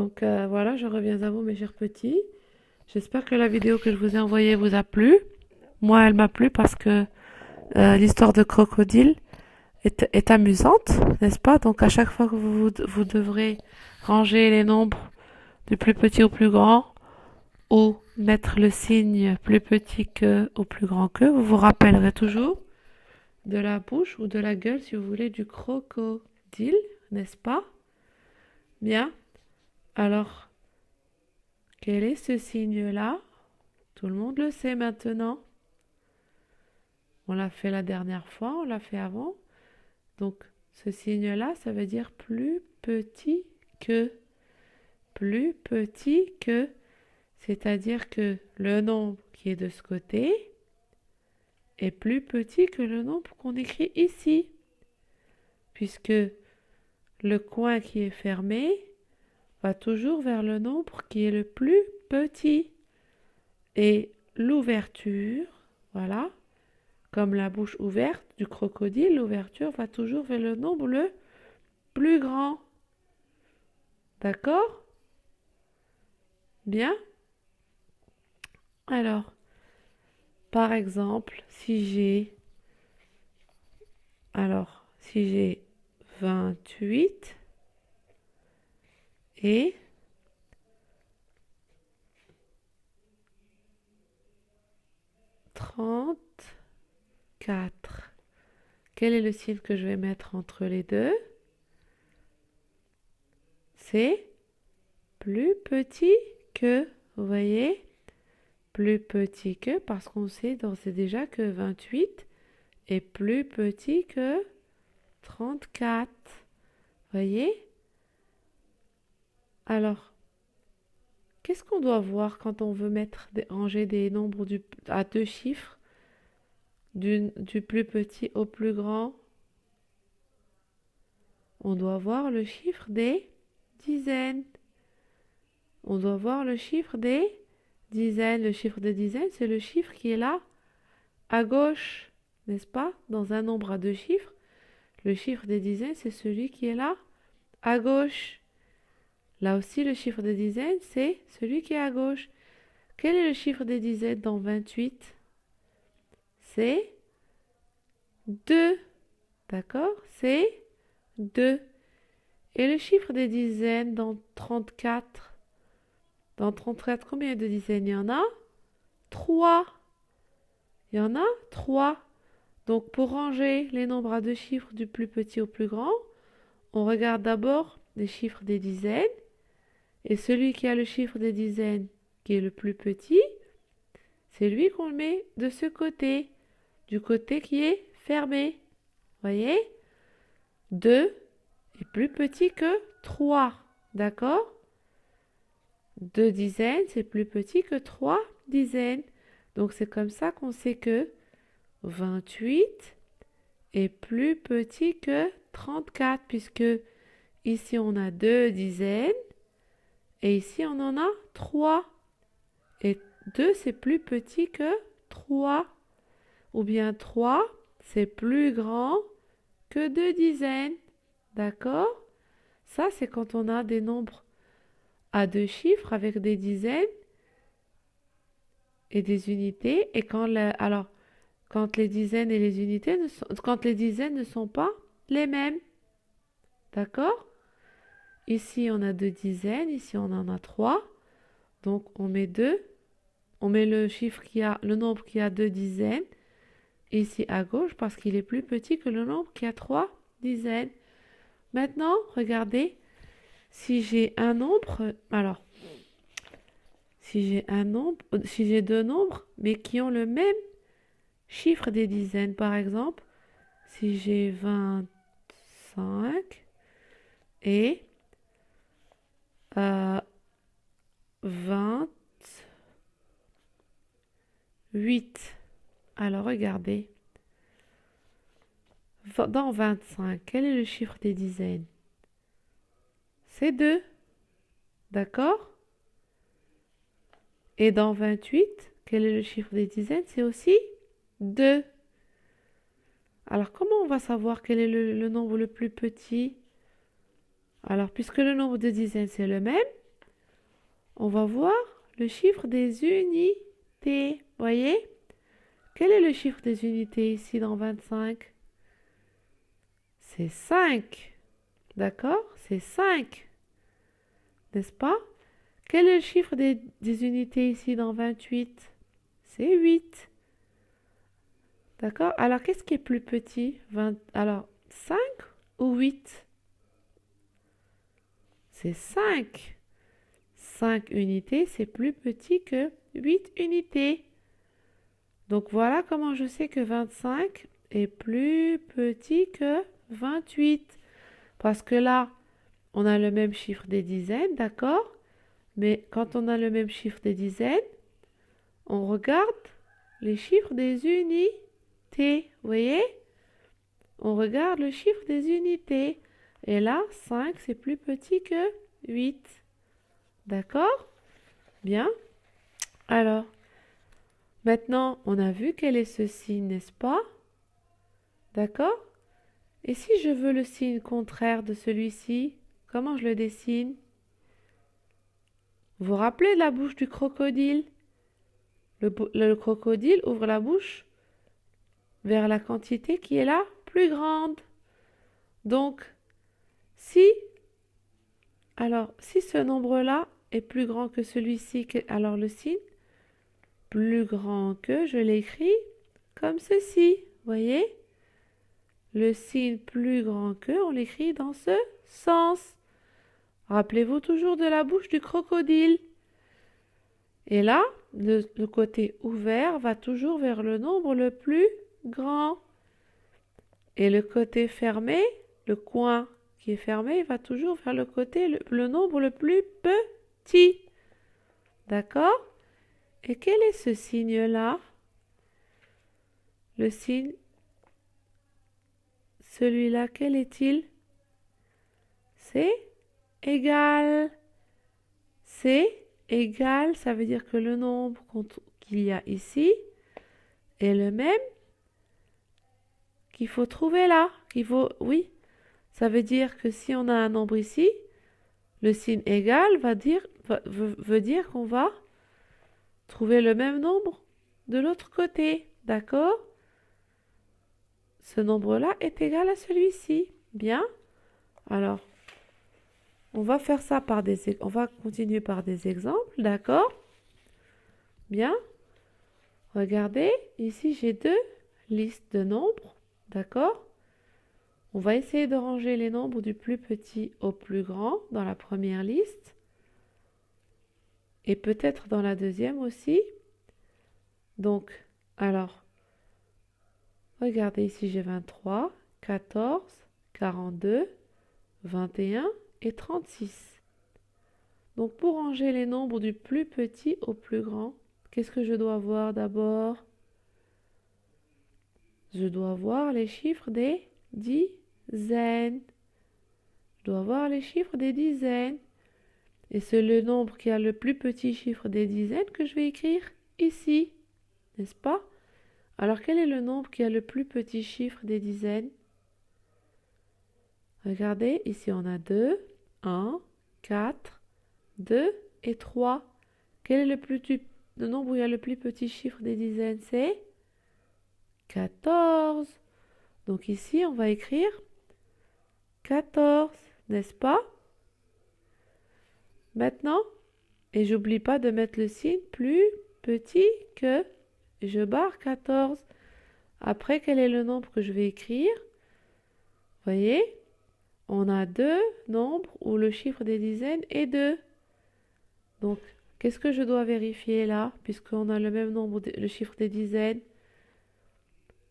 Donc voilà, je reviens à vous mes chers petits. J'espère que la vidéo que je vous ai envoyée vous a plu. Moi, elle m'a plu parce que l'histoire de crocodile est amusante, n'est-ce pas? Donc à chaque fois que vous devrez ranger les nombres du plus petit au plus grand ou mettre le signe plus petit que au plus grand que, vous vous rappellerez toujours de la bouche ou de la gueule, si vous voulez, du crocodile, n'est-ce pas? Bien. Alors, quel est ce signe-là? Tout le monde le sait maintenant. On l'a fait la dernière fois, on l'a fait avant. Donc, ce signe-là, ça veut dire plus petit que. Plus petit que, c'est-à-dire que le nombre qui est de ce côté est plus petit que le nombre qu'on écrit ici, puisque le coin qui est fermé va toujours vers le nombre qui est le plus petit. Et l'ouverture, voilà, comme la bouche ouverte du crocodile, l'ouverture va toujours vers le nombre le plus grand. D'accord? Bien? Alors, par exemple, si j'ai 28 et 34, quel est le signe que je vais mettre entre les deux? C'est plus petit que, vous voyez? Plus petit que, parce qu'on sait d'ores et déjà que 28 est plus petit que 34. Voyez? Alors, qu'est-ce qu'on doit voir quand on veut ranger des nombres à deux chiffres, du plus petit au plus grand? On doit voir le chiffre des dizaines. On doit voir le chiffre des dizaines. Le chiffre des dizaines, c'est le chiffre qui est là, à gauche, n'est-ce pas? Dans un nombre à deux chiffres, le chiffre des dizaines, c'est celui qui est là, à gauche. Là aussi, le chiffre des dizaines, c'est celui qui est à gauche. Quel est le chiffre des dizaines dans 28? C'est 2. D'accord? C'est 2. Et le chiffre des dizaines dans 34? Dans 34, combien de dizaines il y en a? 3. Il y en a 3. Donc, pour ranger les nombres à deux chiffres du plus petit au plus grand, on regarde d'abord les chiffres des dizaines. Et celui qui a le chiffre des dizaines qui est le plus petit, c'est lui qu'on met de ce côté, du côté qui est fermé. Voyez? 2 est plus petit que 3. D'accord? 2 dizaines, c'est plus petit que 3 dizaines. Donc c'est comme ça qu'on sait que 28 est plus petit que 34, puisque ici on a 2 dizaines et ici on en a 3. Et 2 c'est plus petit que 3. Ou bien 3 c'est plus grand que 2 dizaines. D'accord? Ça, c'est quand on a des nombres à deux chiffres avec des dizaines et des unités. Et quand les dizaines et les unités quand les dizaines ne sont pas les mêmes. D'accord? Ici, on a deux dizaines. Ici, on en a trois. Donc, on met deux. On met le nombre qui a deux dizaines ici à gauche parce qu'il est plus petit que le nombre qui a trois dizaines. Maintenant, regardez, si j'ai un nombre, si j'ai deux nombres, mais qui ont le même chiffre des dizaines, par exemple, si j'ai 25 et 28. Alors, regardez, dans 25, quel est le chiffre des dizaines? C'est 2, d'accord? Et dans 28, quel est le chiffre des dizaines? C'est aussi 2. Alors, comment on va savoir quel est le nombre le plus petit? Alors, puisque le nombre de dizaines, c'est le même, on va voir le chiffre des unités. Voyez? Quel est le chiffre des unités ici dans 25? C'est 5. D'accord? C'est 5. N'est-ce pas? Quel est le chiffre des unités ici dans 28? C'est 8. D'accord? Alors, qu'est-ce qui est plus petit? Alors, 5 ou 8? C'est 5. 5 unités, c'est plus petit que 8 unités. Donc, voilà comment je sais que 25 est plus petit que 28. Parce que là, on a le même chiffre des dizaines, d'accord? Mais quand on a le même chiffre des dizaines, on regarde les chiffres des unités. Vous voyez? On regarde le chiffre des unités. Et là, 5, c'est plus petit que 8. D'accord? Bien. Alors, maintenant, on a vu quel est ce signe, n'est-ce pas? D'accord? Et si je veux le signe contraire de celui-ci, comment je le dessine? Vous vous rappelez de la bouche du crocodile? Le crocodile ouvre la bouche vers la quantité qui est la plus grande. Donc, si ce nombre-là est plus grand que celui-ci, alors le signe plus grand que, je l'écris comme ceci. Voyez? Le signe plus grand que, on l'écrit dans ce sens. Rappelez-vous toujours de la bouche du crocodile. Et là, le côté ouvert va toujours vers le nombre le plus grand. Et le côté fermé, le coin qui est fermé, va toujours vers le côté, le nombre le plus petit. D'accord? Et quel est ce signe-là? Le signe, celui-là, quel est-il? C'est égal. C'est égal, ça veut dire que le nombre qu'il y a ici est le même qu'il faut trouver là. Oui, ça veut dire que si on a un nombre ici, le signe égal veut dire qu'on va trouver le même nombre de l'autre côté. D'accord? Ce nombre-là est égal à celui-ci. Bien. Alors, on va faire ça on va continuer par des exemples. D'accord? Bien. Regardez, ici j'ai deux listes de nombres. D'accord? On va essayer de ranger les nombres du plus petit au plus grand dans la première liste. Et peut-être dans la deuxième aussi. Donc, alors, regardez ici j'ai 23, 14, 42, 21 et 36. Donc pour ranger les nombres du plus petit au plus grand, qu'est-ce que je dois voir d'abord? Je dois voir les chiffres des dizaines. Je dois voir les chiffres des dizaines. Et c'est le nombre qui a le plus petit chiffre des dizaines que je vais écrire ici. N'est-ce pas? Alors quel est le nombre qui a le plus petit chiffre des dizaines? Regardez, ici on a 2, 1, 4, 2 et 3. Quel est le nombre où il y a le plus petit chiffre des dizaines? C'est 14. Donc ici, on va écrire 14, n'est-ce pas? Maintenant, et j'oublie pas de mettre le signe plus petit que, je barre 14. Après, quel est le nombre que je vais écrire? Voyez, on a deux nombres où le chiffre des dizaines est 2. Donc, qu'est-ce que je dois vérifier là, puisqu'on a le même nombre, le chiffre des dizaines?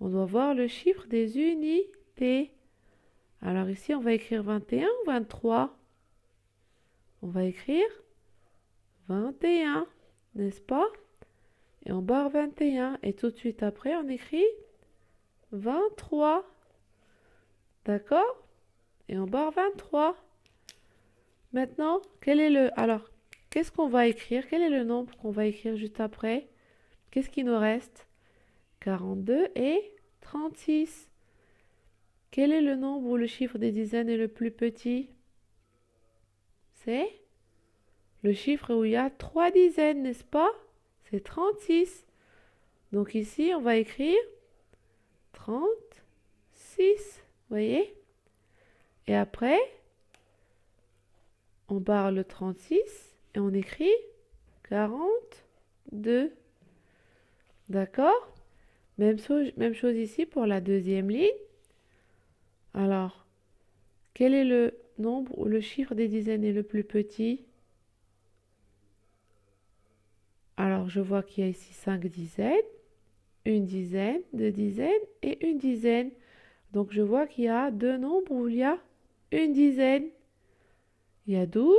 On doit voir le chiffre des unités. Alors ici, on va écrire 21 ou 23? On va écrire 21, n'est-ce pas? Et on barre 21. Et tout de suite après, on écrit 23. D'accord? Et on barre 23. Maintenant, alors, qu'est-ce qu'on va écrire? Quel est le nombre qu'on va écrire juste après? Qu'est-ce qui nous reste? 42 et 36. Quel est le nombre où le chiffre des dizaines est le plus petit? C'est le chiffre où il y a 3 dizaines, n'est-ce pas? C'est 36. Donc ici, on va écrire 36. Voyez? Et après, on barre le 36 et on écrit 42. D'accord? Même chose ici pour la deuxième ligne. Alors, quel est le nombre où le chiffre des dizaines est le plus petit? Alors, je vois qu'il y a ici 5 dizaines, une dizaine, 2 dizaines et une dizaine. Donc, je vois qu'il y a deux nombres où il y a une dizaine. Il y a 12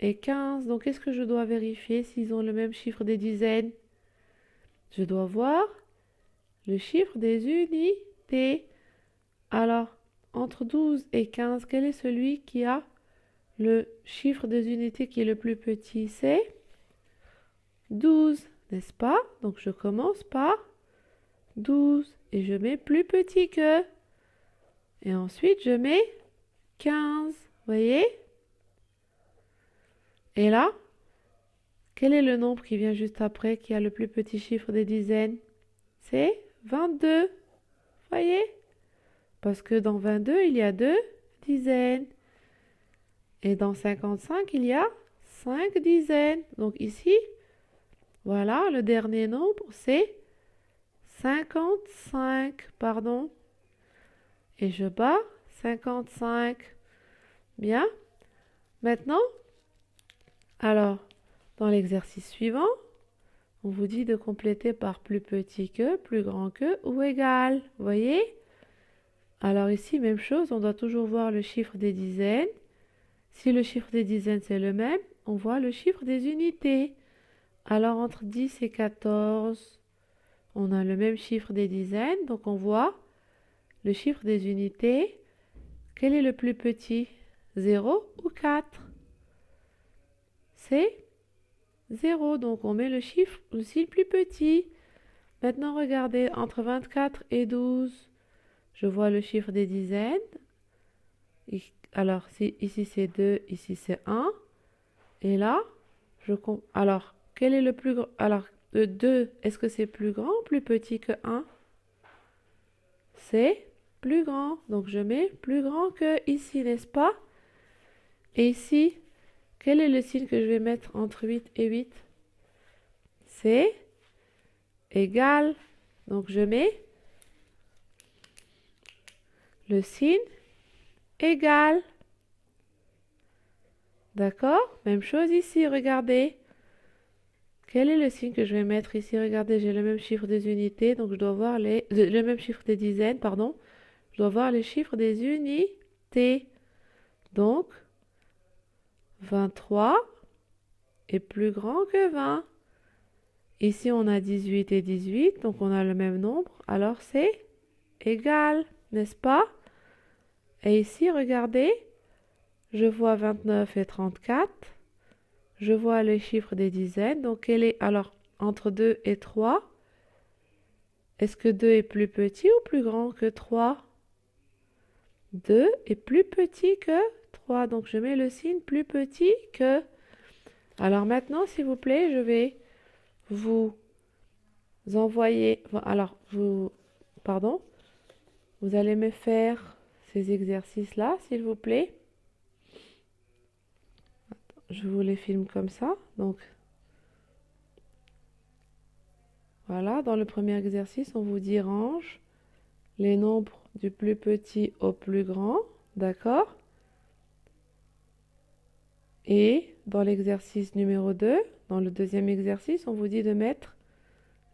et 15. Donc, est-ce que je dois vérifier s'ils ont le même chiffre des dizaines? Je dois voir le chiffre des unités. Alors, entre 12 et 15, quel est celui qui a le chiffre des unités qui est le plus petit? C'est 12, n'est-ce pas? Donc, je commence par 12 et je mets plus petit que. Et ensuite, je mets 15. Voyez? Et là, quel est le nombre qui vient juste après, qui a le plus petit chiffre des dizaines? C'est 22. Voyez? Parce que dans 22, il y a 2 dizaines. Et dans 55, il y a 5 dizaines. Donc ici, voilà, le dernier nombre, c'est 55. Pardon. Et je barre 55. Bien. Maintenant, alors, dans l'exercice suivant, on vous dit de compléter par plus petit que, plus grand que ou égal. Vous voyez? Alors ici, même chose, on doit toujours voir le chiffre des dizaines. Si le chiffre des dizaines c'est le même, on voit le chiffre des unités. Alors entre 10 et 14, on a le même chiffre des dizaines, donc on voit le chiffre des unités. Quel est le plus petit? 0 ou 4? C'est 0, donc on met le chiffre aussi le plus petit. Maintenant, regardez, entre 24 et 12, je vois le chiffre des dizaines. Alors, ici c'est 2, ici c'est 1. Et là, alors, quel est le plus grand? Alors, 2, est-ce que c'est plus grand ou plus petit que 1? C'est plus grand. Donc, je mets plus grand que ici, n'est-ce pas? Et ici, quel est le signe que je vais mettre entre 8 et 8? C'est égal. Donc, je mets le signe égal. D'accord? Même chose ici, regardez. Quel est le signe que je vais mettre ici? Regardez, j'ai le même chiffre des unités, donc je dois voir le même chiffre des dizaines, pardon. Je dois voir les chiffres des unités. Donc, 23 est plus grand que 20. Ici, on a 18 et 18, donc on a le même nombre. Alors, c'est égal, n'est-ce pas? Et ici, regardez, je vois 29 et 34. Je vois les chiffres des dizaines. Donc, quel est alors entre 2 et 3? Est-ce que 2 est plus petit ou plus grand que 3? 2 est plus petit que 3. Donc, je mets le signe plus petit que. Alors maintenant, s'il vous plaît, je vais vous envoyer. Alors, pardon. Vous allez me faire ces exercices-là, s'il vous plaît. Je vous les filme comme ça. Donc, voilà, dans le premier exercice, on vous dit range les nombres du plus petit au plus grand, d'accord? Et dans l'exercice numéro 2, dans le deuxième exercice, on vous dit de mettre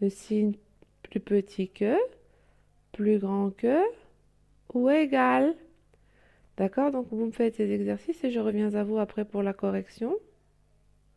le signe plus petit que, plus grand que ou égal. D'accord? Donc vous me faites ces exercices et je reviens à vous après pour la correction.